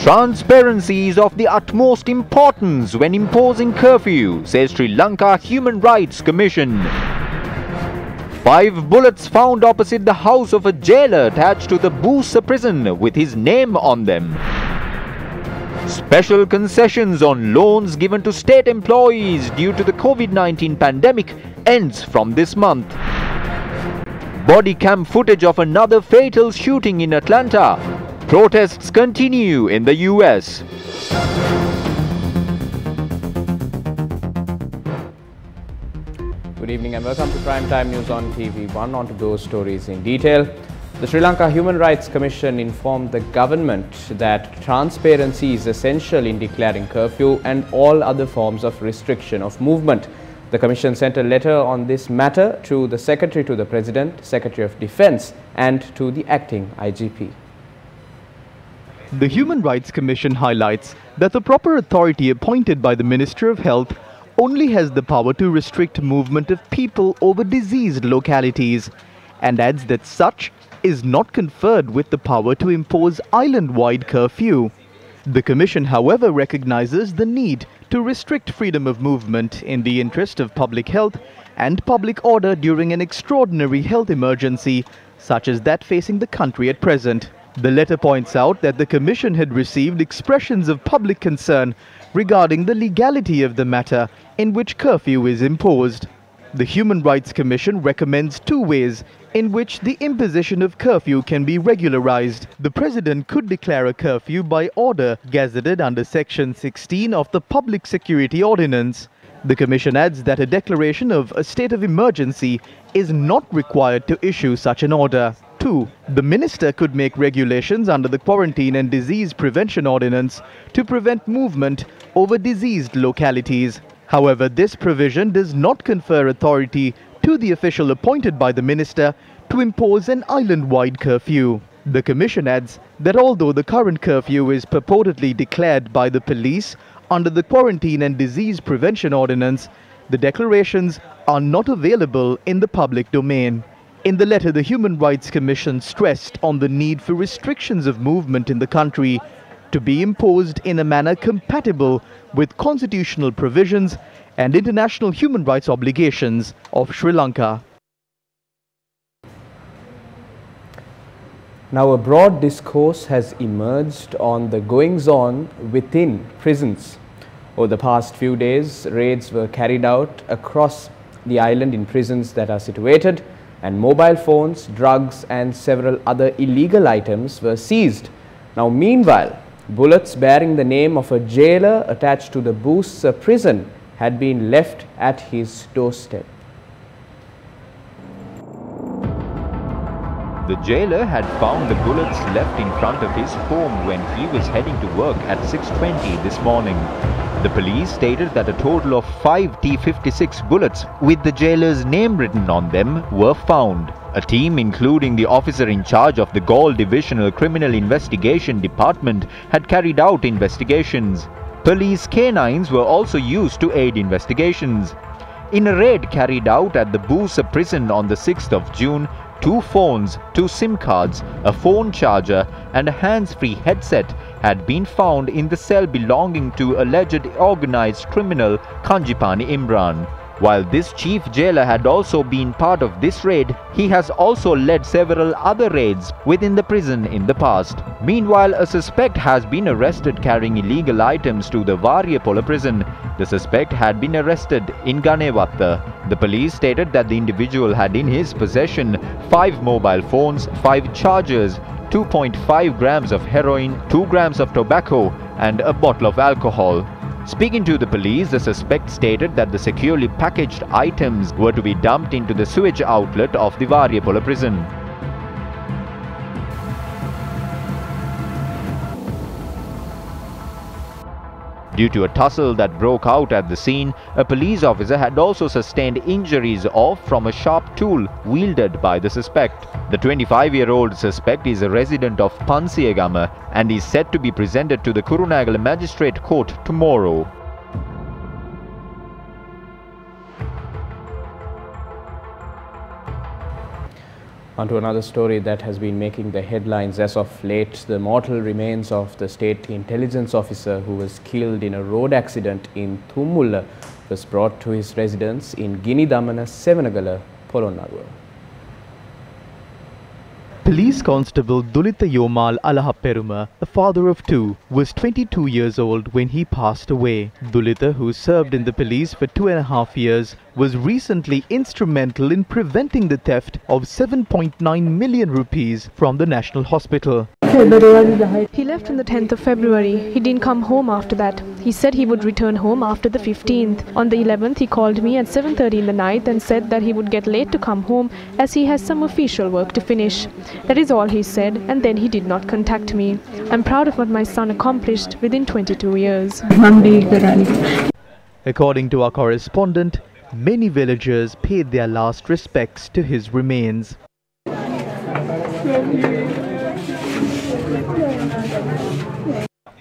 Transparency is of the utmost importance when imposing curfew, says Sri Lanka Human Rights Commission. 5 bullets found opposite the house of a jailer attached to the Busa prison with his name on them. Special concessions on loans given to state employees due to the COVID-19 pandemic ends from this month. Body cam footage of another fatal shooting in Atlanta. Protests continue in the US. Good evening and welcome to Primetime News on TV1. On to those stories in detail. The Sri Lanka Human Rights Commission informed the government that transparency is essential in declaring curfew and all other forms of restriction of movement. The Commission sent a letter on this matter to the Secretary to the President, Secretary of Defence and to the Acting IGP. The Human Rights Commission highlights that the proper authority appointed by the Minister of Health only has the power to restrict movement of people over diseased localities, and adds that such is not conferred with the power to impose island-wide curfew. The Commission, however, recognizes the need to restrict freedom of movement in the interest of public health and public order during an extraordinary health emergency such as that facing the country at present. The letter points out that the Commission had received expressions of public concern regarding the legality of the matter in which curfew is imposed. The Human Rights Commission recommends 2 ways in which the imposition of curfew can be regularized. The President could declare a curfew by order gazetted under Section 16 of the Public Security Ordinance. The Commission adds that a declaration of a state of emergency is not required to issue such an order. 2. The Minister could make regulations under the Quarantine and Disease Prevention Ordinance to prevent movement over diseased localities. However, this provision does not confer authority to the official appointed by the Minister to impose an island-wide curfew. The Commission adds that although the current curfew is purportedly declared by the police under the Quarantine and Disease Prevention Ordinance, the declarations are not available in the public domain. In the letter, the Human Rights Commission stressed on the need for restrictions of movement in the country to be imposed in a manner compatible with constitutional provisions and international human rights obligations of Sri Lanka. Now, a broad discourse has emerged on the goings-on within prisons. Over the past few days, raids were carried out across the island in prisons that are situated, and mobile phones, drugs and several other illegal items were seized. Now, meanwhile, bullets bearing the name of a jailer attached to the Busa prison had been left at his doorstep. The jailer had found the bullets left in front of his home when he was heading to work at 6:20 this morning. The police stated that a total of 5 T-56 bullets with the jailer's name written on them were found. A team including the officer in charge of the Gaul Divisional Criminal Investigation Department had carried out investigations. Police canines were also used to aid investigations. In a raid carried out at the Busa prison on the 6th of June, 2 phones, 2 SIM cards, a phone charger and a hands-free headset had been found in the cell belonging to alleged organized criminal Kanjipani Imran. While this chief jailer had also been part of this raid, he has also led several other raids within the prison in the past. Meanwhile, a suspect has been arrested carrying illegal items to the Varyapola prison. The suspect had been arrested in Ganevatta. The police stated that the individual had in his possession 5 mobile phones, 5 chargers, 2.5 grams of heroin, 2 grams of tobacco and a bottle of alcohol. Speaking to the police, the suspect stated that the securely packaged items were to be dumped into the sewage outlet of the Varyapola prison. Due to a tussle that broke out at the scene, a police officer had also sustained injuries from a sharp tool wielded by the suspect. The 25-year-old suspect is a resident of Pansiagama and is set to be presented to the Kurunagala Magistrate Court tomorrow. On to another story that has been making the headlines as of late. The mortal remains of the state intelligence officer who was killed in a road accident in Thumulla was brought to his residence in Ginidamana, Sevanagala, Polonnaruwa. Police Constable Dulitha Yomal Alahaperuma, a father of two, was 22 years old when he passed away. Dulitha, who served in the police for 2.5 years, was recently instrumental in preventing the theft of 7.9 million rupees from the National Hospital. He left on the 10th of February. He didn't come home after that. He said he would return home after the 15th. On the 11th, he called me at 7:30 in the night and said that he would get late to come home as he has some official work to finish. That is all he said, and then he did not contact me. I'm proud of what my son accomplished within 22 years. According to our correspondent, many villagers paid their last respects to his remains.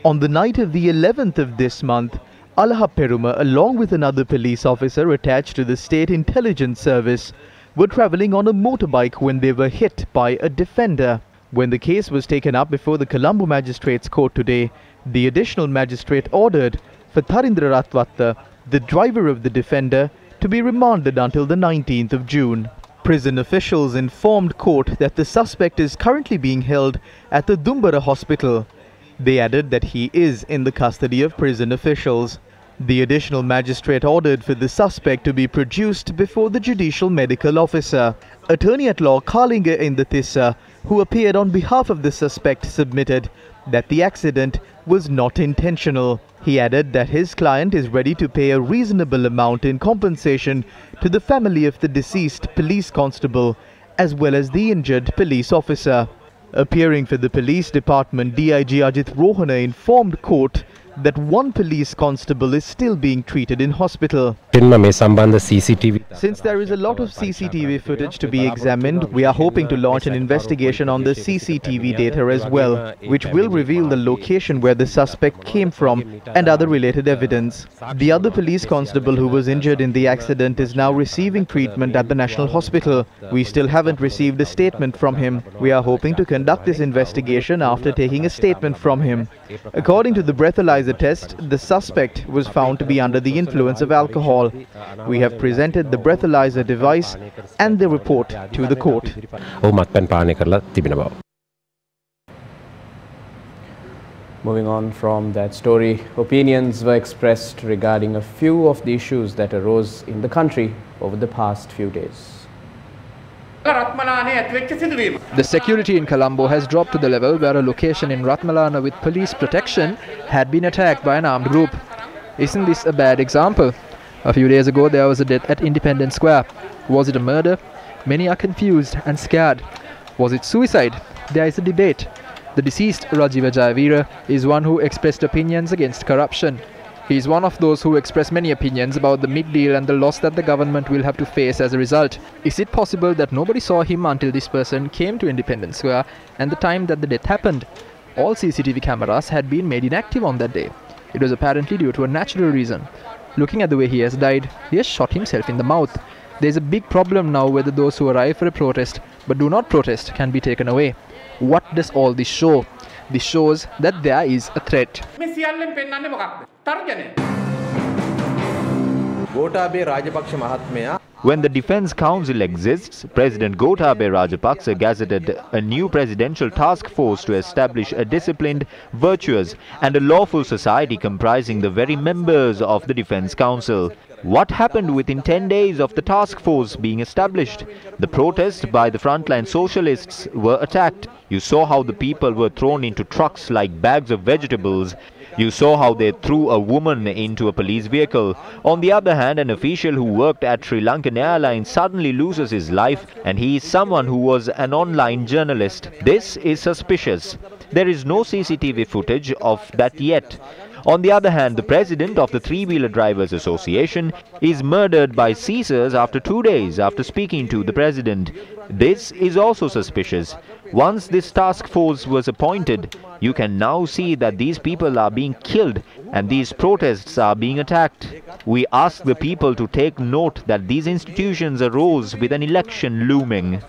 On the night of the 11th of this month, Alahaperuma, along with another police officer attached to the State Intelligence Service, were travelling on a motorbike when they were hit by a defender. When the case was taken up before the Colombo Magistrates Court today, the additional magistrate ordered for Tharindra Ratwatta, the driver of the defender, to be remanded until the 19th of June. Prison officials informed court that the suspect is currently being held at the Dumbara hospital. They added that he is in the custody of prison officials. The additional magistrate ordered for the suspect to be produced before the judicial medical officer. Attorney at law Kalinga Indatissa, who appeared on behalf of the suspect, submitted that the accident was not intentional. He added that his client is ready to pay a reasonable amount in compensation to the family of the deceased police constable as well as the injured police officer. Appearing for the police department, DIG Ajit Rohana informed court that one police constable is still being treated in hospital. Since there is a lot of CCTV footage to be examined, we are hoping to launch an investigation on the CCTV data as well, which will reveal the location where the suspect came from and other related evidence. The other police constable who was injured in the accident is now receiving treatment at the National Hospital. We still haven't received a statement from him. We are hoping to conduct this investigation after taking a statement from him. According to the breathalyzer test, the suspect was found to be under the influence of alcohol. We have presented the breathalyzer device and the report to the court. Moving on from that story, opinions were expressed regarding a few of the issues that arose in the country over the past few days. The security in Colombo has dropped to the level where a location in Ratmalana with police protection had been attacked by an armed group. Isn't this a bad example? A few days ago there was a death at Independence Square. Was it a murder? Many are confused and scared. Was it suicide? There is a debate. The deceased Rajiva Jayavira is one who expressed opinions against corruption. He is one of those who express many opinions about the MIG deal and the loss that the government will have to face as a result. Is it possible that nobody saw him until this person came to Independence Square and the time that the death happened? All CCTV cameras had been made inactive on that day. It was apparently due to a natural reason. Looking at the way he has died, he has shot himself in the mouth. There is a big problem now whether those who arrive for a protest but do not protest can be taken away. What does all this show? This shows that there is a threat. When the Defence Council exists, President Gotabaya Rajapaksa gazetted a new presidential task force to establish a disciplined, virtuous and a lawful society comprising the very members of the Defence Council. What happened within 10 days of the task force being established? The protests by the frontline socialists were attacked. You saw how the people were thrown into trucks like bags of vegetables. You saw how they threw a woman into a police vehicle. On the other hand, an official who worked at Sri Lankan Airlines suddenly loses his life, and he is someone who was an online journalist. This is suspicious. There is no CCTV footage of that yet. On the other hand, the president of the Three-Wheeler Drivers Association is murdered by Caesars after 2 days after speaking to the president. This is also suspicious. Once this task force was appointed, you can now see that these people are being killed and these protests are being attacked. We ask the people to take note that these institutions arose with an election looming.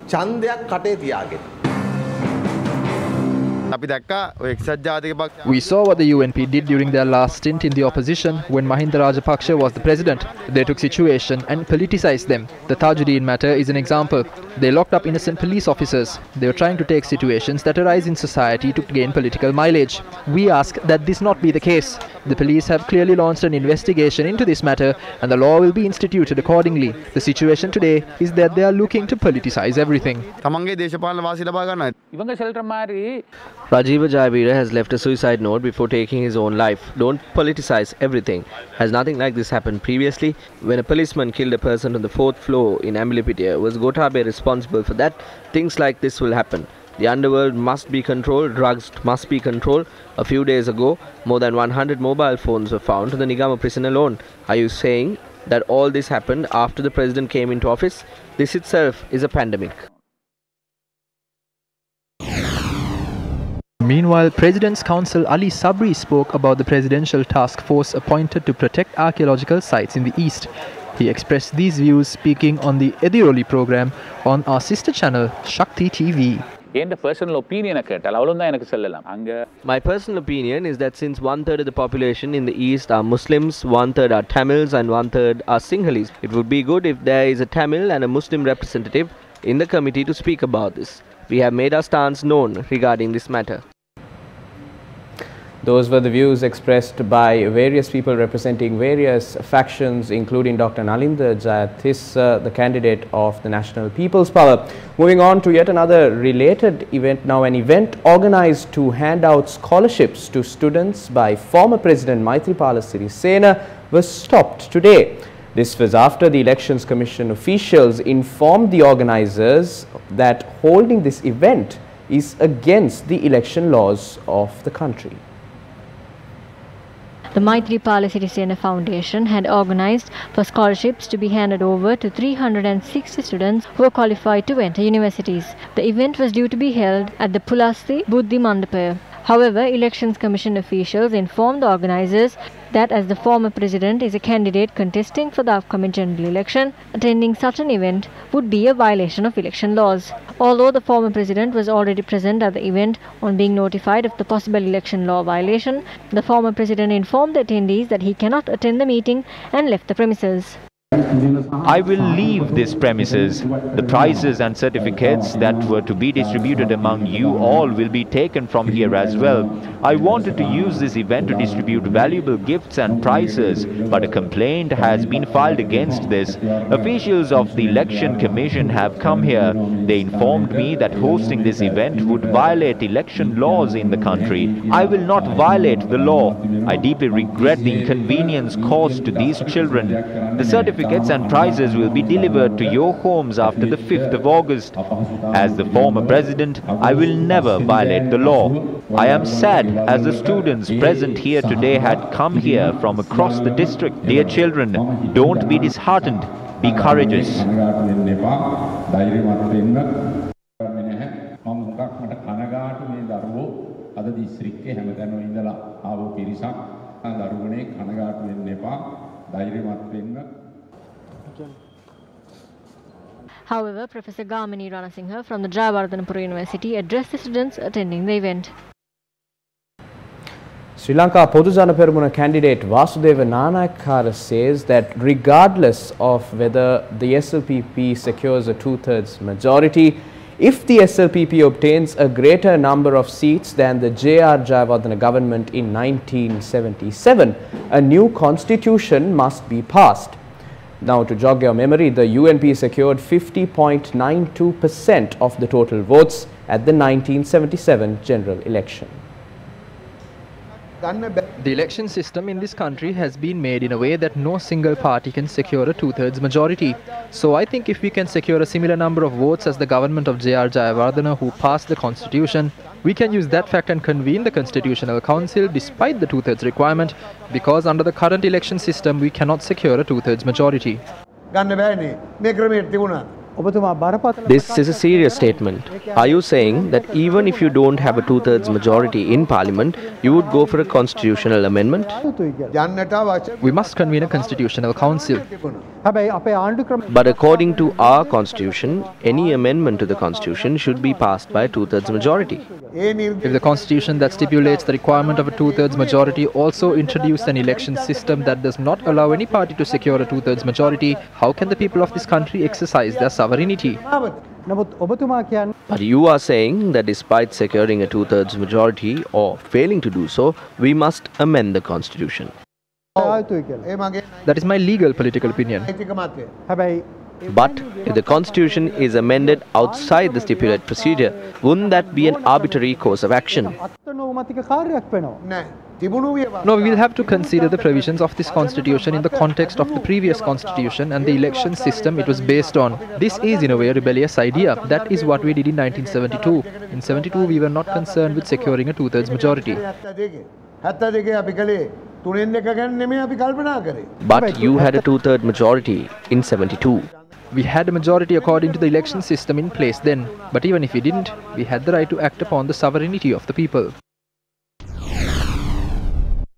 We saw what the UNP did during their last stint in the opposition when Mahinda Rajapaksa was the president. They took situation and politicized them. The Tajuddin matter is an example. They locked up innocent police officers. They were trying to take situations that arise in society to gain political mileage. We ask that this not be the case. The police have clearly launched an investigation into this matter and the law will be instituted accordingly. The situation today is that they are looking to politicize everything. Rajiva Jayavira has left a suicide note before taking his own life. Don't politicize everything. Has nothing like this happened previously? When a policeman killed a person on the 4th floor in Ambilipitia, was Gotabe responsible for that? Things like this will happen. The underworld must be controlled, drugs must be controlled. A few days ago, more than 100 mobile phones were found in the Nigama prison alone. Are you saying that all this happened after the president came into office? This itself is a pandemic. Meanwhile, President's Counsel Ali Sabri spoke about the presidential task force appointed to protect archaeological sites in the east. He expressed these views speaking on the Ediroli program on our sister channel Shakti TV. My personal opinion is that since 1/3 of the population in the east are Muslims, 1/3 are Tamils and 1/3 are Sinhalese, it would be good if there is a Tamil and a Muslim representative in the committee to speak about this. We have made our stance known regarding this matter. Those were the views expressed by various people representing various factions, including Dr. Nalinda Jayathis, the candidate of the National People's Power. Moving on to yet another related event now, an event organized to hand out scholarships to students by former President Maithripala Sirisena was stopped today. This was after the Elections Commission officials informed the organizers that holding this event is against the election laws of the country. The Maithripala Sirisena Foundation had organized for scholarships to be handed over to 360 students who are qualified to enter universities. The event was due to be held at the Pulasti Buddhi Mandapa. However, Elections Commission officials informed the organizers that as the former president is a candidate contesting for the upcoming general election, attending such an event would be a violation of election laws. Although the former president was already present at the event, on being notified of the possible election law violation, the former president informed the attendees that he cannot attend the meeting and left the premises. I will leave this premises. The prizes and certificates that were to be distributed among you all will be taken from here as well. I wanted to use this event to distribute valuable gifts and prizes, but a complaint has been filed against this. Officials of the Election Commission have come here. They informed me that hosting this event would violate election laws in the country. I will not violate the law. I deeply regret the inconvenience caused to these children. The certificates and prizes will be delivered to your homes after the 5th of August. As the former president, I will never violate the law. I am sad as the students present here today had come here from across the district. Dear children, don't be disheartened. Be courageous. However, Professor Gamini Ranasinghe from the Jayawardhanapura University addressed the students attending the event. Sri Lanka Podujana Peramuna candidate Vasudeva Nanayakkara says that regardless of whether the SLPP secures a 2/3 majority, if the SLPP obtains a greater number of seats than the J.R. Jayawardena government in 1977, a new constitution must be passed. Now, to jog your memory, the UNP secured 50.92% of the total votes at the 1977 general election. The election system in this country has been made in a way that no single party can secure a 2/3 majority. So I think if we can secure a similar number of votes as the government of J.R. Jayawardena who passed the constitution, we can use that fact and convene the Constitutional Council despite the 2/3 requirement, because under the current election system we cannot secure a 2/3 majority. This is a serious statement. Are you saying that even if you don't have a two-thirds majority in Parliament, you would go for a constitutional amendment? We must convene a constitutional council. But according to our constitution, any amendment to the constitution should be passed by a two-thirds majority. If the constitution that stipulates the requirement of a two-thirds majority also introduced an election system that does not allow any party to secure a two-thirds majority, how can the people of this country exercise their sovereignty? But you are saying that despite securing a two-thirds majority or failing to do so, we must amend the constitution. That is my legal political opinion. But if the constitution is amended outside the stipulated procedure, wouldn't that be an arbitrary course of action? No, we will have to consider the provisions of this constitution in the context of the previous constitution and the election system it was based on. This is in a way a rebellious idea. That is what we did in 1972. In 72 we were not concerned with securing a two-thirds majority. But you had a two-third majority in 72. We had a majority according to the election system in place then. But even if we didn't, we had the right to act upon the sovereignty of the people.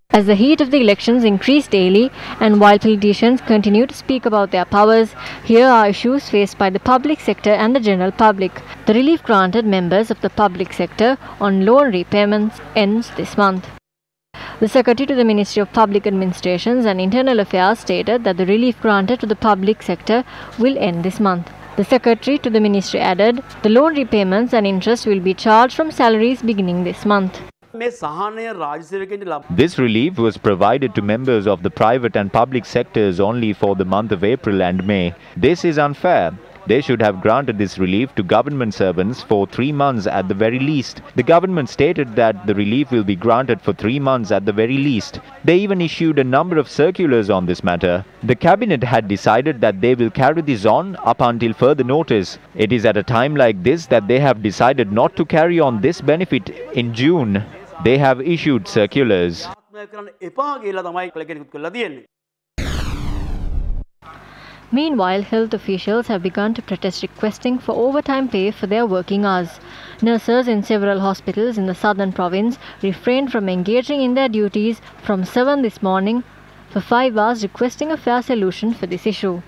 As the heat of the elections increased daily and while politicians continue to speak about their powers, here are issues faced by the public sector and the general public. The relief granted members of the public sector on loan repayments ends this month. The Secretary to the Ministry of Public Administrations and Internal Affairs stated that the relief granted to the public sector will end this month. The Secretary to the Ministry added, the loan repayments and interest will be charged from salaries beginning this month. This relief was provided to members of the private and public sectors only for the month of April and May. This is unfair. They should have granted this relief to government servants for 3 months at the very least. The government stated that the relief will be granted for 3 months at the very least. They even issued a number of circulars on this matter. The cabinet had decided that they will carry this on up until further notice. It is at a time like this that they have decided not to carry on this benefit in June. They have issued circulars. Meanwhile, health officials have begun to protest requesting for overtime pay for their working hours. Nurses in several hospitals in the southern province refrained from engaging in their duties from 7 this morning for 5 hours, requesting a fair solution for this issue.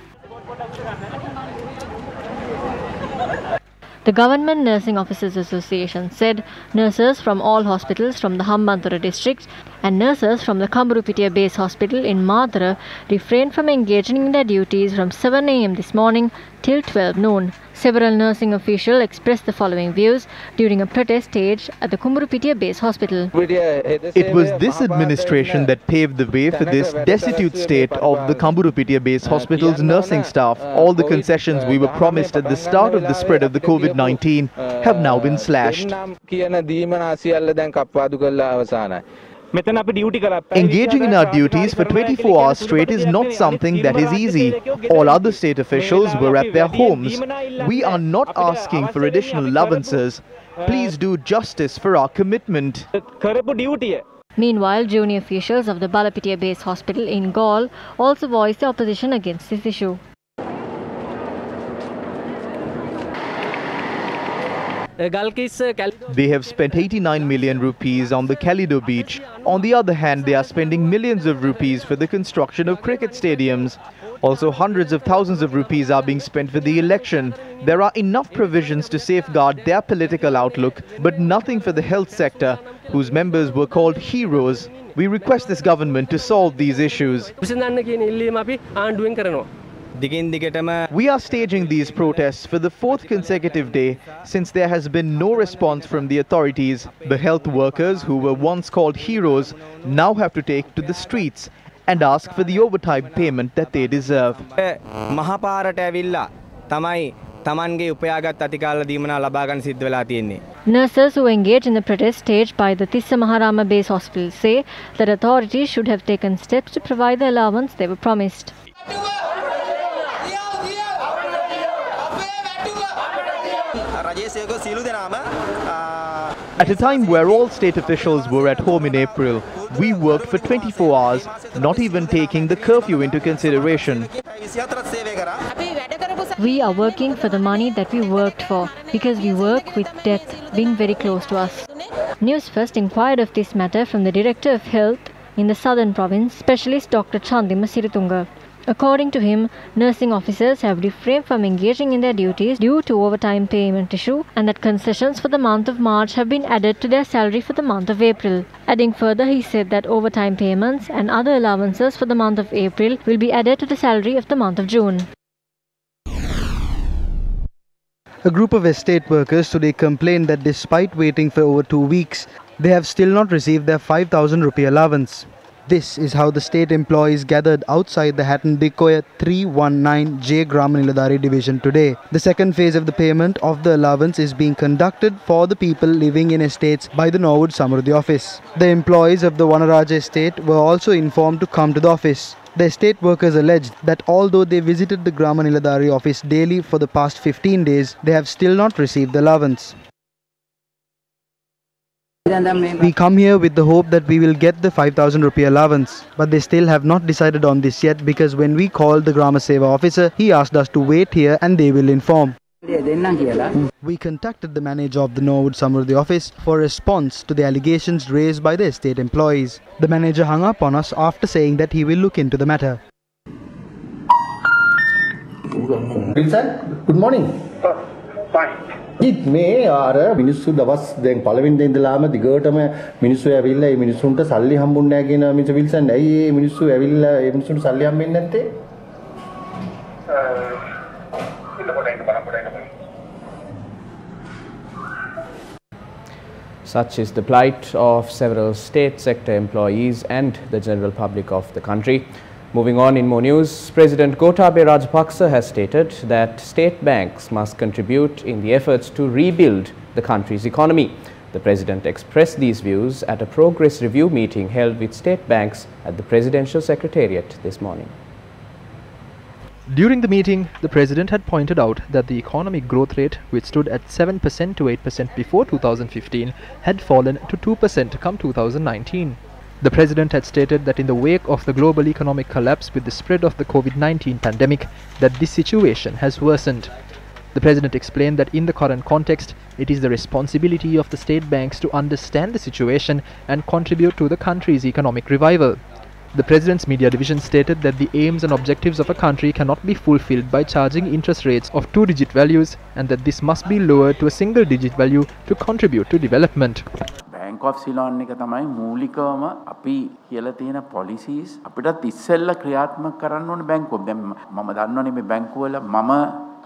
The Government Nursing Officers Association said nurses from all hospitals from the Hambantota district and nurses from the Kamburupitiya Base Hospital in Madara refrained from engaging in their duties from 7 a.m. this morning till 12 noon. Several nursing officials expressed the following views during a protest staged at the Kamburupitiya Base Hospital. It was this administration that paved the way for this destitute state of the Kamburupitiya Base Hospital's nursing staff. All the concessions we were promised at the start of the spread of the COVID-19 have now been slashed. Engaging in our duties for 24 hours straight is not something that is easy. All other state officials were at their homes. We are not asking for additional allowances. Please do justice for our commitment. Meanwhile, junior officials of the Balapitiya Base Hospital in Gaul also voiced their opposition against this issue. They have spent 89 million rupees on the Calido beach. On the other hand, they are spending millions of rupees for the construction of cricket stadiums. Also, hundreds of thousands of rupees are being spent for the election. There are enough provisions to safeguard their political outlook, but nothing for the health sector, whose members were called heroes. We request this government to solve these issues. We are staging these protests for the 4th consecutive day since there has been no response from the authorities. The health workers, who were once called heroes, now have to take to the streets and ask for the overtime payment that they deserve. Nurses who engage in the protest staged by the Tissa Maharama Base Hospital say that authorities should have taken steps to provide the allowance they were promised. At a time where all state officials were at home in April, we worked for 24 hours, not even taking the curfew into consideration. We are working for the money that we worked for because we work with death being very close to us. Newsfirst inquired of this matter from the Director of Health in the Southern Province, Specialist Dr. Chandima Siritunga. According to him, nursing officers have refrained from engaging in their duties due to overtime payment issue and that concessions for the month of March have been added to their salary for the month of April. Adding further, he said that overtime payments and other allowances for the month of April will be added to the salary of the month of June. A group of estate workers today complained that despite waiting for over 2 weeks, they have still not received their 5,000 rupee allowance. This is how the state employees gathered outside the Hatton Dikoya 319J Grama division today. The second phase of the payment of the allowance is being conducted for the people living in estates by the Norwood Samruddhi office. The employees of the Wanaraja estate were also informed to come to the office. The estate workers alleged that although they visited the Grama Niladhari office daily for the past 15 days, they have still not received the allowance. We come here with the hope that we will get the 5,000 rupee allowance, but they still have not decided on this yet because when we called the Grama Seva officer, he asked us to wait here and they will inform. We contacted the manager of the Norwood Samruddhi office for a response to the allegations raised by the estate employees. The manager hung up on us after saying that he will look into the matter. Wilson, good morning. Fine. It may අර මිනිස්සු දවස් දැන් පළවෙනිද ඉඳලාම දිගටම මිනිස්සු ඇවිල්ලා මේ මිනිස්සුන්ට සල්ලි හම්බුන්නේ නැහැ කියන මිස්ටර් විල්සන් ඇයි මේ මිනිස්සු ඇවිල්ලා මේ මිනිස්සුන්ට සල්ලි හම්බෙන්නේ නැත්තේ? Such is the plight of several state sector employees and the general public of the country. Moving on in more news, President Gotabaya Rajapaksa has stated that state banks must contribute in the efforts to rebuild the country's economy. The President expressed these views at a progress review meeting held with state banks at the Presidential Secretariat this morning. During the meeting, the President had pointed out that the economic growth rate, which stood at 7% to 8% before 2015, had fallen to 2% come 2019. The President had stated that in the wake of the global economic collapse with the spread of the COVID-19 pandemic, that this situation has worsened. The President explained that in the current context, it is the responsibility of the state banks to understand the situation and contribute to the country's economic revival. The President's media division stated that the aims and objectives of a country cannot be fulfilled by charging interest rates of 2-digit values and that this must be lowered to a single-digit value to contribute to development. Bank of Ceylon එක තමයි මූලිකවම අපි කියලා තියෙන policies අපිටත් ඉස්සෙල්ලා ක්‍රියාත්මක කරන්න ඕනේ බැංකුව. දැන් මම දන්නවනේ මේ බැංකුව වල මම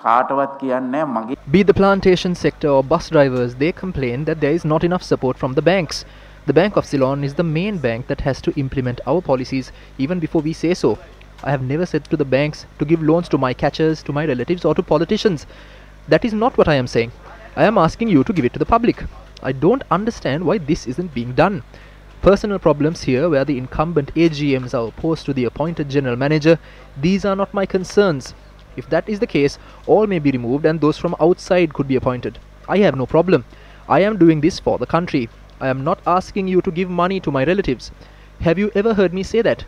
කාටවත් කියන්නේ මගේ. Be the plantation sector or bus drivers, they complain that there is not enough support from the banks. The Bank of Ceylon is the main bank that has to implement our policies even before we say so. I have never said to the banks to give loans to my catchers, to my relatives or to politicians. That is not what I am saying. I am asking you to give it to the public. I don't understand why this isn't being done. Personal problems here where the incumbent AGMs are opposed to the appointed general manager, these are not my concerns. If that is the case, all may be removed and those from outside could be appointed. I have no problem. I am doing this for the country. I am not asking you to give money to my relatives. Have you ever heard me say that?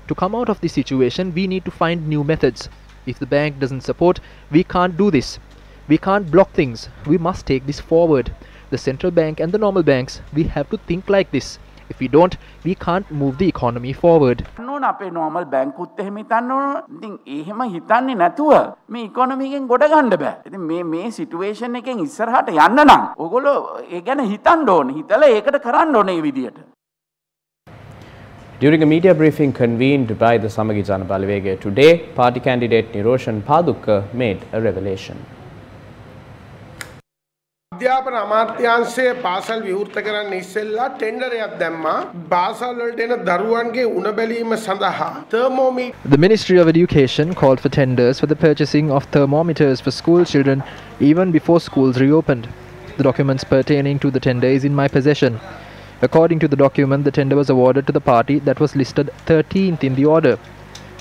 To come out of this situation, we need to find new methods. If the bank doesn't support, we can't do this. We can't block things. We must take this forward. The central bank and the normal banks, we have to think like this. If we don't, we can't move the economy forward. අපේ normal බැංකුත් එහෙම හිතන්න ඕන. ඉතින් එහෙම හිතන්නේ නැතුව මේ economy එකෙන් ගොඩ ගන්න බෑ. ඉතින් මේ situation එකෙන් ඉස්සරහට යන්න නම් ඔයගොල්ලෝ ඒ ගැන හිතන්න ඕනේ. හිතලා ඒකට කරන්න ඕනේ මේ විදියට. During a media briefing convened by the Samagi Jana Balawega today, party candidate Niroshan Padukka made a revelation. අධ්‍යාපන අමාත්‍යාංශයේ පාසල් විවෘත කරන්න ඉස්සෙල්ලා ටෙන්ඩර් එකක් දැම්මා පාසල් වලට එන දරුවන්ගේ උණ බැලීම සඳහා thermometer. The Ministry of Education called for tenders for the purchasing of thermometers for school children even before schools reopened. The documents pertaining to the tender is in my possession. According to the document, the tender was awarded to the party that was listed 13th in the order.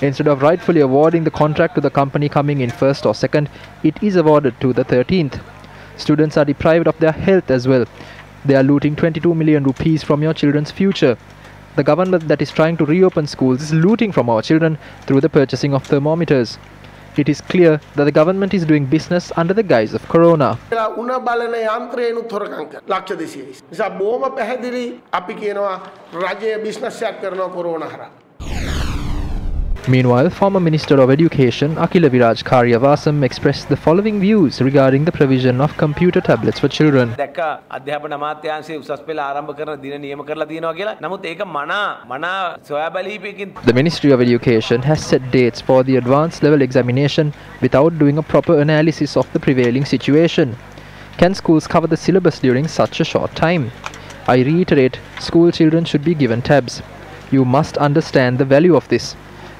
Instead of rightfully awarding the contract to the company coming in first or second, it is awarded to the 13th. Students are deprived of their health as well. They are looting 22 million rupees from your children's future. The government that is trying to reopen schools is looting from our children through the purchasing of thermometers. It is clear that the government is doing business under the guise of corona. උණ බලන යන්ත්‍රේනුත් හොරකම් කරනවා. ලක්ෂ 200යි. නිසා බොහොම පැහැදිලි අපි කියනවා රජයේ බිස්නස් එකක් කරනවා කොරෝනා හරහා. Meanwhile, former Minister of Education Akila Viraj Karyavasam expressed the following views regarding the provision of computer tablets for children. දැක්ක අධ්‍යාපන අමාත්‍යාංශයේ උසස් පෙළ ආරම්භ කරන දින නියම කරලා තියෙනවා කියලා. නමුත් ඒක මනා සොයා බැලීමකින් The Ministry of Education has set dates for the advanced level examination without doing a proper analysis of the prevailing situation. Can schools cover the syllabus during such a short time? I reiterate, school children should be given tabs. You must understand the value of this.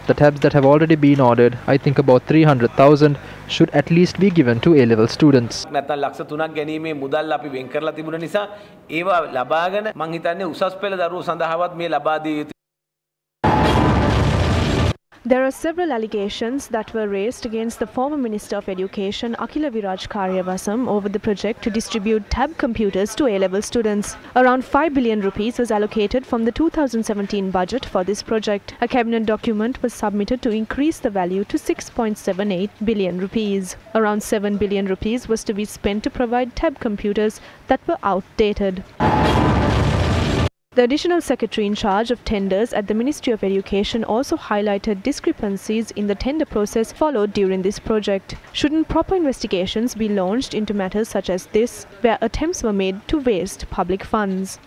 The tabs that have already been ordered, I think about 300,000, should at least be given to A-level students. නැත්නම් ලක්ෂ 3ක් ගැනීමේ මුදල් අපි වෙන් කරලා තිබුණ නිසා ඒවා ලබාගෙන මං හිතන්නේ උසස් පෙළ දරුවෝ සඳහාවත් මේ ලබා දිය යුතු. There are several allegations that were raised against the former Minister of Education Akila Viraj Karyavasam over the project to distribute tab computers to A-level students. Around 5 billion rupees was allocated from the 2017 budget for this project. A cabinet document was submitted to increase the value to 6.78 billion rupees. Around 7 billion rupees was to be spent to provide tab computers that were outdated. The additional secretary in charge of tenders at the Ministry of Education also highlighted discrepancies in the tender process followed during this project. Shouldn't proper investigations be launched into matters such as this, where attempts were made to waste public funds?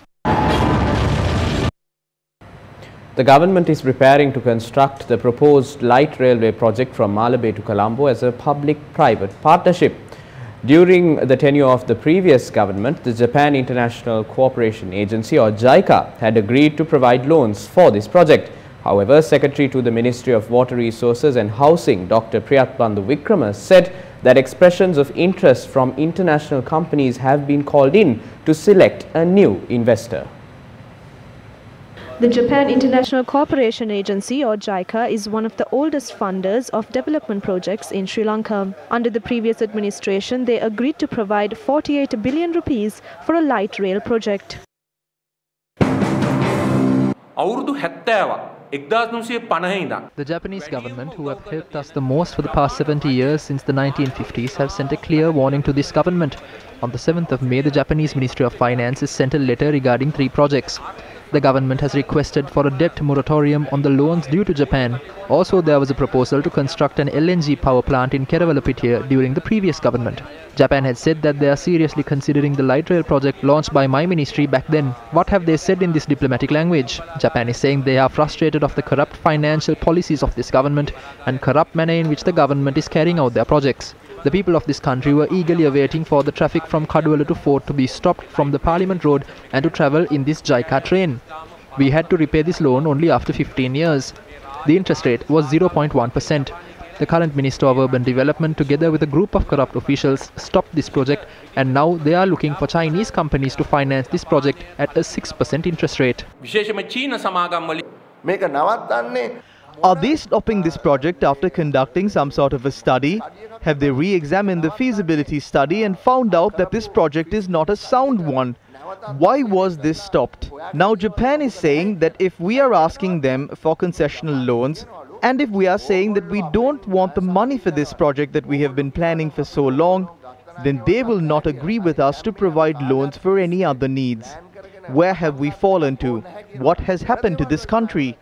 The government is preparing to construct the proposed light railway project from Malabe to Colombo as a public-private partnership. During the tenure of the previous government, the Japan International Cooperation Agency or JICA had agreed to provide loans for this project. However, Secretary to the Ministry of Water Resources and Housing, Dr. Priyatbandu Wickrama, said that expressions of interest from international companies have been called in to select a new investor. The Japan International Cooperation Agency or JICA is one of the oldest funders of development projects in Sri Lanka. Under the previous administration, they agreed to provide 48 billion rupees for a light rail project. The Japanese government, who have helped us the most for the past 70 years since the 1950s, have sent a clear warning to this government. On the 7th of May, the Japanese Ministry of Finance sent a letter regarding 3 projects. The government has requested for a debt moratorium on the loans due to Japan. Also, there was a proposal to construct an LNG power plant in Keravalapitia during the previous government. Japan had said that they are seriously considering the light rail project launched by my ministry back then. What have they said in this diplomatic language? Japan is saying they are frustrated of the corrupt financial policies of this government and corrupt manner in which the government is carrying out their projects. The people of this country were eagerly awaiting for the traffic from Kaduwala to Fort to be stopped from the Parliament Road and to travel in this JICA train. We had to repay this loan only after 15 years. The interest rate was 0.1%. The current Minister of Urban Development, together with a group of corrupt officials, stopped this project, and now they are looking for Chinese companies to finance this project at a 6% interest rate. Are they stopping this project after conducting some sort of a study? Have they re-examined the feasibility study and found out that this project is not a sound one? Why was this stopped? Now Japan is saying that if we are asking them for concessional loans, and if we are saying that we don't want the money for this project that we have been planning for so long, then they will not agree with us to provide loans for any other needs. Where have we fallen to? What has happened to this country?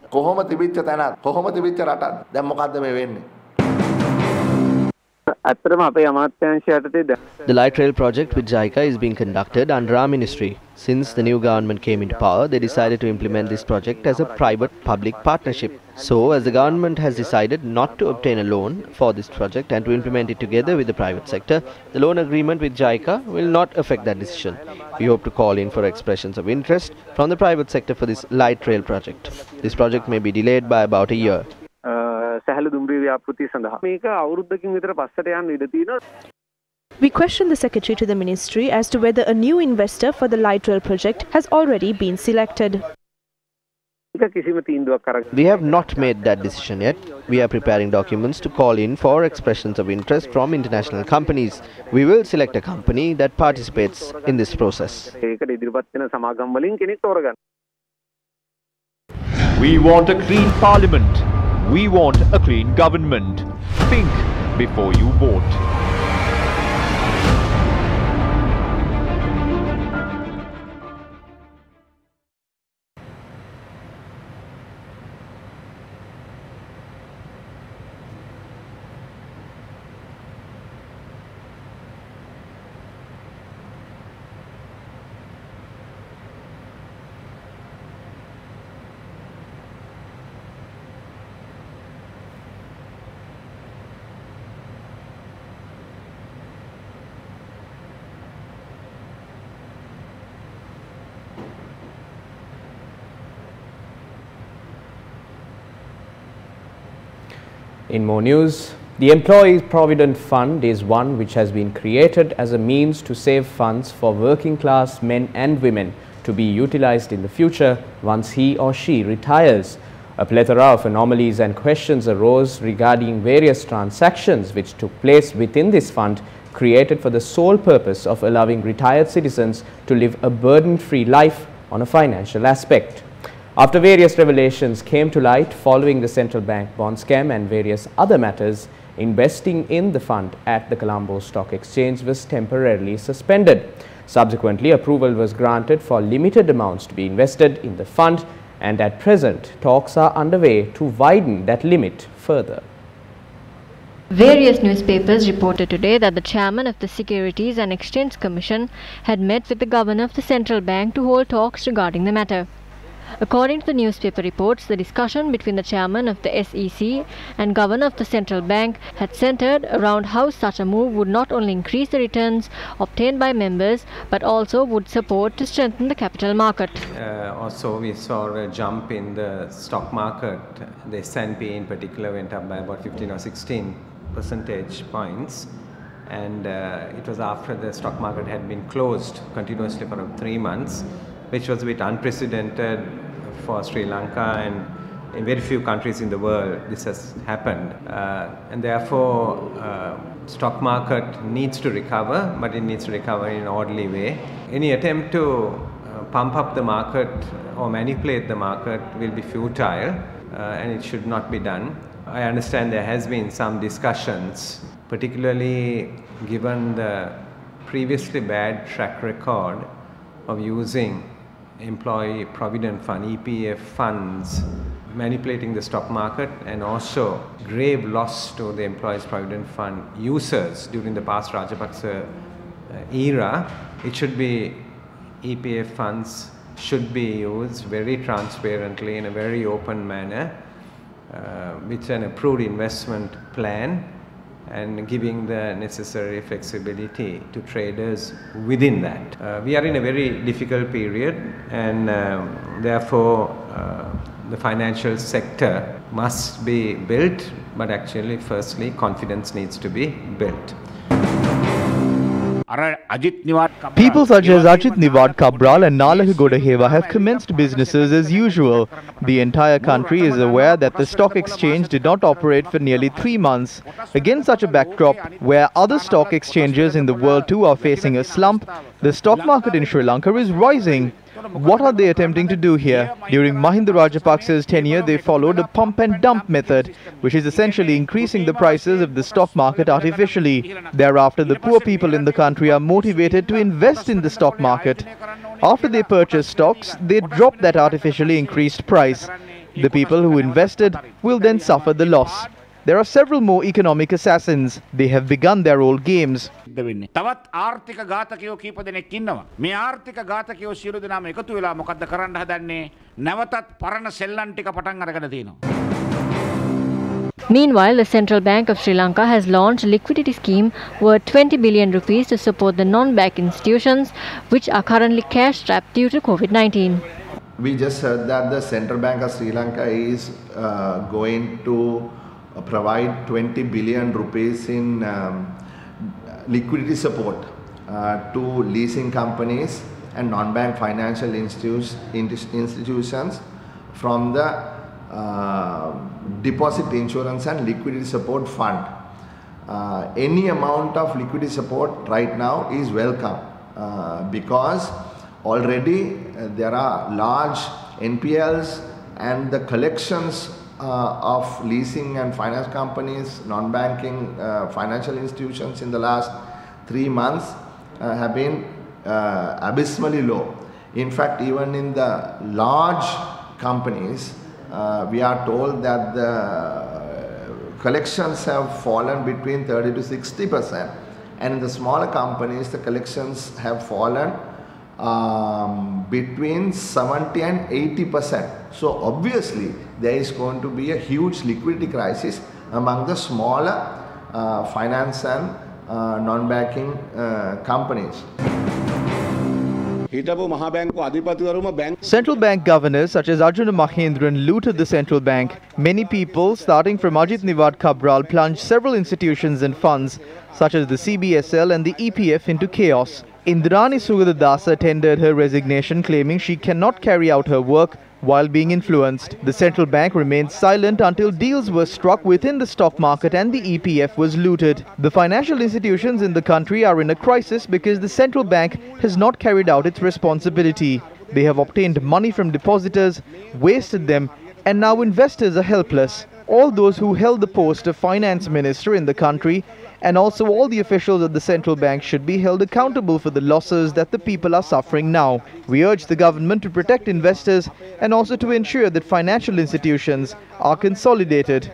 The light rail project with JICA is being conducted under our ministry. Since the new government came into power, they decided to implement this project as a private-public partnership. So, as the government has decided not to obtain a loan for this project and to implement it together with the private sector, the loan agreement with JICA will not affect that decision. We hope to call in for expressions of interest from the private sector for this light rail project. This project may be delayed by about a year. We questioned the secretary to the ministry as to whether a new investor for the light rail project has already been selected. We have not made that decision yet. We are preparing documents to call in for expressions of interest from international companies. We will select a company that participates in this process. We want a clean parliament. We want a clean government. Think before you vote. In more news, the Employee Provident Fund is one which has been created as a means to save funds for working class men and women to be utilized in the future once he or she retires. A plethora of anomalies and questions arose regarding various transactions which took place within this fund, created for the sole purpose of allowing retired citizens to live a burden-free life on a financial aspect. After various revelations came to light following the central bank bond scam and various other matters, investing in the fund at the Colombo Stock Exchange was temporarily suspended. Subsequently, approval was granted for limited amounts to be invested in the fund, and at present, talks are underway to widen that limit further. Various newspapers reported today that the chairman of the Securities and Exchange Commission had met with the governor of the central bank to hold talks regarding the matter. According to the newspaper reports, the discussion between the chairman of the SEC and governor of the central bank had centered around how such a move would not only increase the returns obtained by members but also would support to strengthen the capital market. Also, we saw a jump in the stock market. The S&P in particular went up by about 15 or 16 percentage points, and it was after the stock market had been closed continuously for 3 months, which was a bit unprecedented for Sri Lanka, and in very few countries in the world this has happened. And therefore, stock market needs to recover, but it needs to recover in an orderly way. Any attempt to pump up the market or manipulate the market will be futile, and it should not be done. I understand there has been some discussions, particularly given the previously bad track record of using Employee Provident Fund, EPF funds, manipulating the stock market, and also grave loss to the Employees Provident Fund users during the past Rajapaksa era. It should be, EPF funds should be used very transparently in a very open manner with an approved investment plan, and giving the necessary flexibility to traders within that. We are in a very difficult period, and therefore the financial sector must be built, but actually firstly confidence needs to be built. People such as Ajit Niwad Cabral and Nalaka Godaheva have commenced businesses as usual. The entire country is aware that the stock exchange did not operate for nearly 3 months. Against such a backdrop, where other stock exchanges in the world too are facing a slump, the stock market in Sri Lanka is rising. What are they attempting to do here? During Mahinda Rajapaksa's tenure, they followed a pump and dump method, which is essentially increasing the prices of the stock market artificially. Thereafter, the poor people in the country are motivated to invest in the stock market. After they purchase stocks, they drop that artificially increased price. The people who invested will then suffer the loss. There are several more economic assassins. They have begun their old games. තවත් ආර්ථික ඝාතකයෝ කීප දෙනෙක් ඉන්නවා. මේ ආර්ථික ඝාතකයෝ සියලු දෙනාම එකතු වෙලා මොකද්ද කරන්න හදන්නේ? නැවතත් පරණ සෙල්ලම් ටික පටන් අරගෙන තියෙනවා. Meanwhile, the Central Bank of Sri Lanka has launched a liquidity scheme worth 20 billion rupees to support the non-bank institutions which are currently cash-strapped due to COVID-19. We just heard that the Central Bank of Sri Lanka is going to provide 20 billion rupees in liquidity support to leasing companies and non-bank financial institutions from the Deposit Insurance and Liquidity Support Fund. Any amount of liquidity support right now is welcome because already there are large NPLs and the collections of leasing and finance companies, non-banking financial institutions in the last 3 months have been abysmally low. In fact, even in the large companies, we are told that the collections have fallen between 30 to 60%, and in the smaller companies, the collections have fallen between 70 and 80%. So obviously, there is going to be a huge liquidity crisis among the smaller finance and non-banking companies. Central bank governors such as Arjuna Mahendran looted the central bank. Many people, starting from Ajit Niwad Cabral, plunged several institutions and funds such as the CBSL and the EPF into chaos. Indrani Sugadadasa tendered her resignation, claiming she cannot carry out her work while being influenced. The central bank remained silent until deals were struck within the stock market and the EPF was looted. The financial institutions in the country are in a crisis because the central bank has not carried out its responsibility. They have obtained money from depositors, wasted them, and now investors are helpless. All those who held the post of finance minister in the country and also all the officials of the central bank should be held accountable for the losses that the people are suffering now. We urge the government to protect investors and also to ensure that financial institutions are consolidated.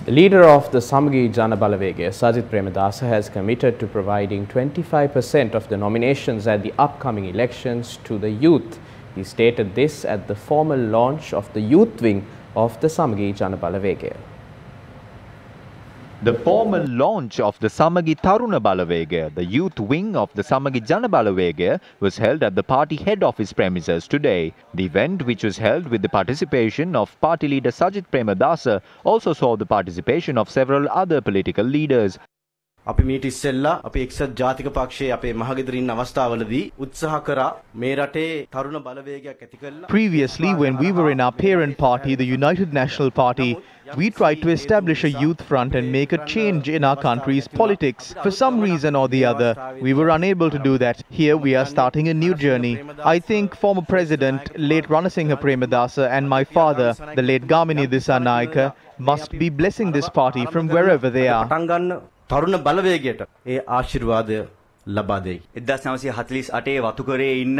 The leader of the Samagi Jana Balawegaya, Sajith Premadasa, has committed to providing 25% of the nominations at the upcoming elections to the youth. He stated this at the formal launch of the youth wing of the Samagi Jana Balawegaya. The formal launch of the Samagi Taruna Balawegaya, the youth wing of the Samagi Jana Balawegaya, was held at the party head office premises today. The event, which was held with the participation of party leader Sajith Premadasa, also saw the participation of several other political leaders. අපි මීට ඉස්සෙල්ලා අපි එක්සත් ජාතික පක්ෂයේ අපේ මහගෙදර ඉන්න අවස්ථාවලදී උත්සාහ කරා මේ රටේ තරුණ බලවේගයක් ඇති කළා. Previously, when we were in our parent party, the United National Party, we tried to establish a youth front and make a change in our country's politics. For some reason or the other, we were unable to do that. Here we are starting a new journey. I think former President, late Ranasinghe Premadasa, and my father, the late Gamini Dissanayake, must be blessing this party from wherever they are. තරුණ බලවේගයට ඒ ආශිර්වාදය ලබා දෙයි. 1948 වතුකරේ ඉන්න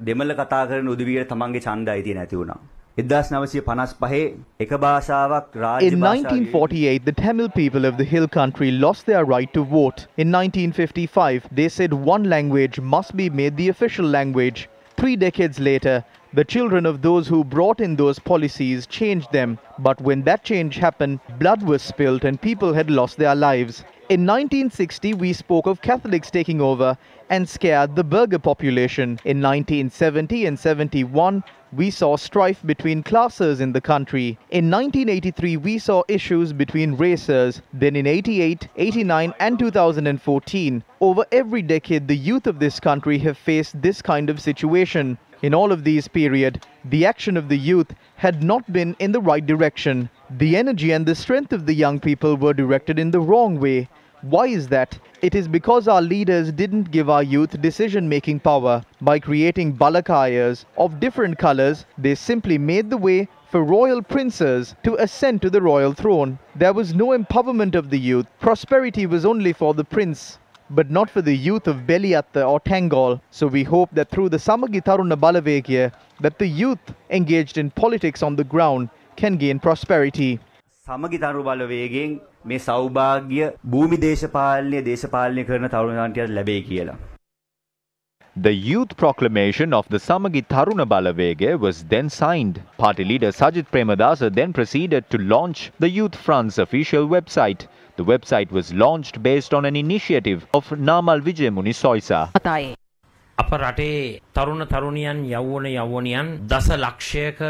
දෙමළ කතා කරන උදවියට තමන්ගේ ඡන්දය අයිතිය නැති වුණා. 1955 එක භාෂාවක් රාජ්‍ය In 1948, the Tamil people of the hill country lost their right to vote. In 1955, they said one language must be made the official language. 3 decades later, the children of those who brought in those policies changed them. But when that change happened, blood was spilled and people had lost their lives. In 1960, we spoke of Catholics taking over and scared the burgher population. In 1970 and 71, we saw strife between classes in the country. In 1983, we saw issues between races. Then in 88, 89 and 2014, over every decade, the youth of this country have faced this kind of situation. In all of these periods, the action of the youth had not been in the right direction. The energy and the strength of the young people were directed in the wrong way. Why is that? It is because our leaders didn't give our youth decision-making power. By creating balakayas of different colors, they simply made the way for royal princes to ascend to the royal throne. There was no empowerment of the youth. Prosperity was only for the prince, but not for the youth of Beliatta or Tangol. So we hope that through the Samagi Taruna Balawegaya, that the youth engaged in politics on the ground can gain prosperity. සමගි තරු බලවේගයෙන් මේ සෞභාග්‍ය භූමි දේශපාලනය කරන තරුණයන්ට ලැබෙයි කියලා. The youth proclamation of the Samagi Taruna Balawegaya was then signed. Party leader Sajith Premadasa then proceeded to launch the Youth Front's official website. The website was launched based on an initiative of Namal Vijay Munisoisa. අප රටේ තරුණ තරුණියන් යෞවනියන් දස ලක්ෂයක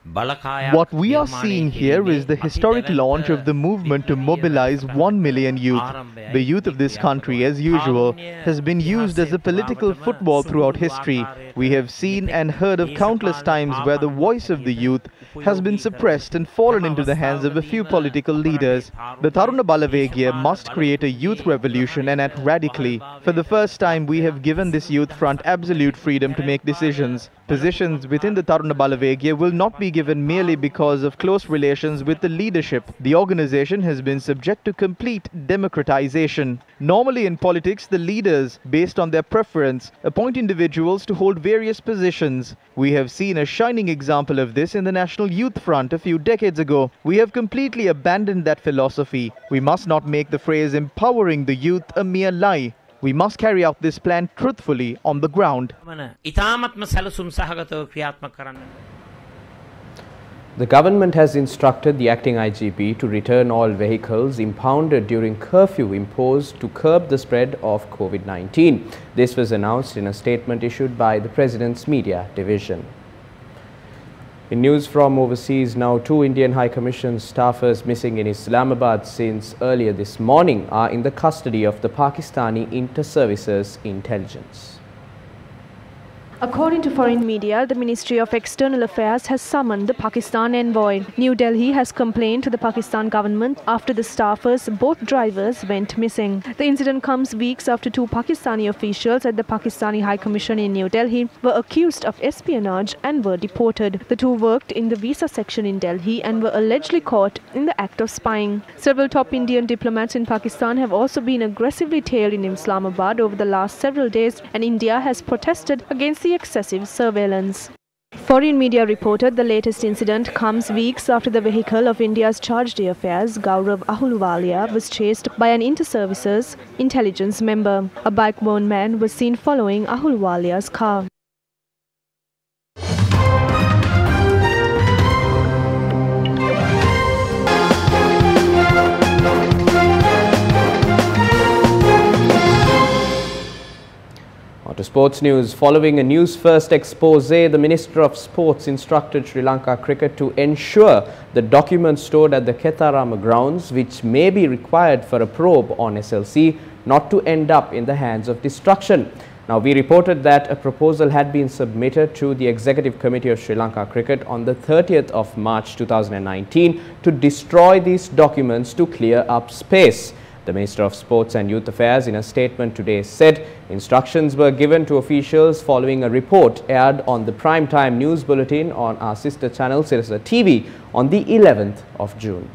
What we are seeing here is the historic launch of the movement to mobilize 1 million youth. The youth of this country, as usual, has been used as a political football throughout history. We have seen and heard of countless times where the voice of the youth has been suppressed and fallen into the hands of a few political leaders. The Taruna Balawegya must create a youth revolution and act radically. For the first time, we have given this youth front absolute freedom to make decisions. Positions within the Taruna Balawegya will not be given merely because of close relations with the leadership. The organization has been subject to complete democratization. Normally in politics, the leaders, based on their preference, appoint individuals to hold various positions. We have seen a shining example of this in the National Youth Front a few decades ago. We have completely abandoned that philosophy. We must not make the phrase empowering the youth a mere lie. We must carry out this plan truthfully on the ground. The government has instructed the acting IGP to return all vehicles impounded during curfew imposed to curb the spread of COVID-19. This was announced in a statement issued by the President's Media Division. In news from overseas, now 2 Indian High Commission staffers missing in Islamabad since earlier this morning are in the custody of the Pakistani Inter-Services Intelligence. According to foreign media, the Ministry of External Affairs has summoned the Pakistan envoy. New Delhi has complained to the Pakistan government after the staffers, both drivers, went missing. The incident comes weeks after 2 Pakistani officials at the Pakistani High Commission in New Delhi were accused of espionage and were deported. The 2 worked in the visa section in Delhi and were allegedly caught in the act of spying. Several top Indian diplomats in Pakistan have also been aggressively tailed in Islamabad over the last several days, and India has protested against the excessive surveillance. Foreign media reported the latest incident comes weeks after the vehicle of India's Charge d'Affaires, Gaurav Ahluwalia, was chased by an inter-services intelligence member. A bike-worn man was seen following Ahluwalia's car. To sports news, following a Newsfirst expose, the Minister of Sports instructed Sri Lanka Cricket to ensure the documents stored at the Ketharama grounds, which may be required for a probe on SLC, not to end up in the hands of destruction. Now, we reported that a proposal had been submitted to the Executive Committee of Sri Lanka Cricket on the 30th of March 2019 to destroy these documents to clear up space. The Minister of Sports and Youth Affairs in a statement today said instructions were given to officials following a report aired on the primetime news bulletin on our sister channel Sirasa TV on the 11th of June.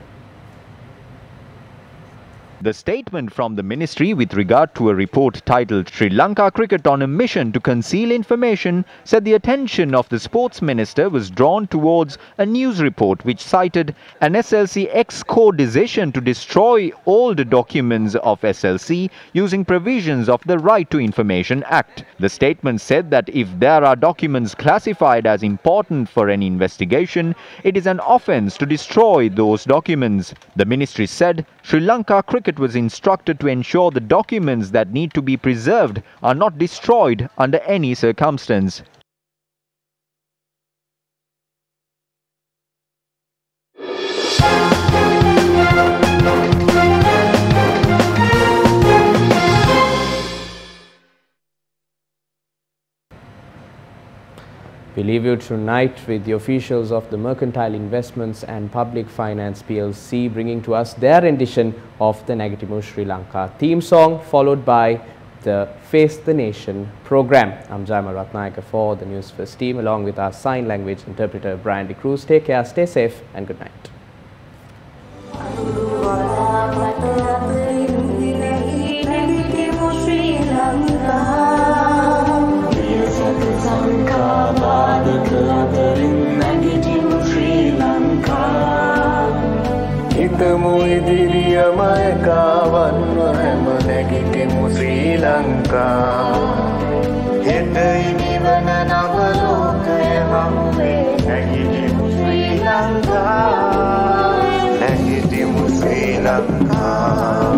The statement from the ministry with regard to a report titled Sri Lanka Cricket on a Mission to Conceal Information said the attention of the sports minister was drawn towards a news report which cited an SLC ex-co decision to destroy all the documents of SLC using provisions of the Right to Information Act. The statement said that if there are documents classified as important for an investigation, it is an offence to destroy those documents. The ministry said Sri Lanka Cricket was instructed to ensure the documents that need to be preserved are not destroyed under any circumstance. We leave you tonight with the officials of the Mercantile Investments and Public Finance PLC bringing to us their rendition of the Nagitimu Sri Lanka theme song, followed by the Face the Nation program. I'm Jaima Ratnayaka for the Newsfirst team, along with our sign language interpreter Brian De Cruz. Take care, stay safe, and good night. හිතමු ඉදිරියමය කාවන්ව හැම නැගිටිමු ශ්‍රී ලංකා හෙට ඉනිවන නව ලෝකය හමුවේ නැගිටිමු ශ්‍රී ලංකා නැගිටිමු ශ්‍රී ලංකා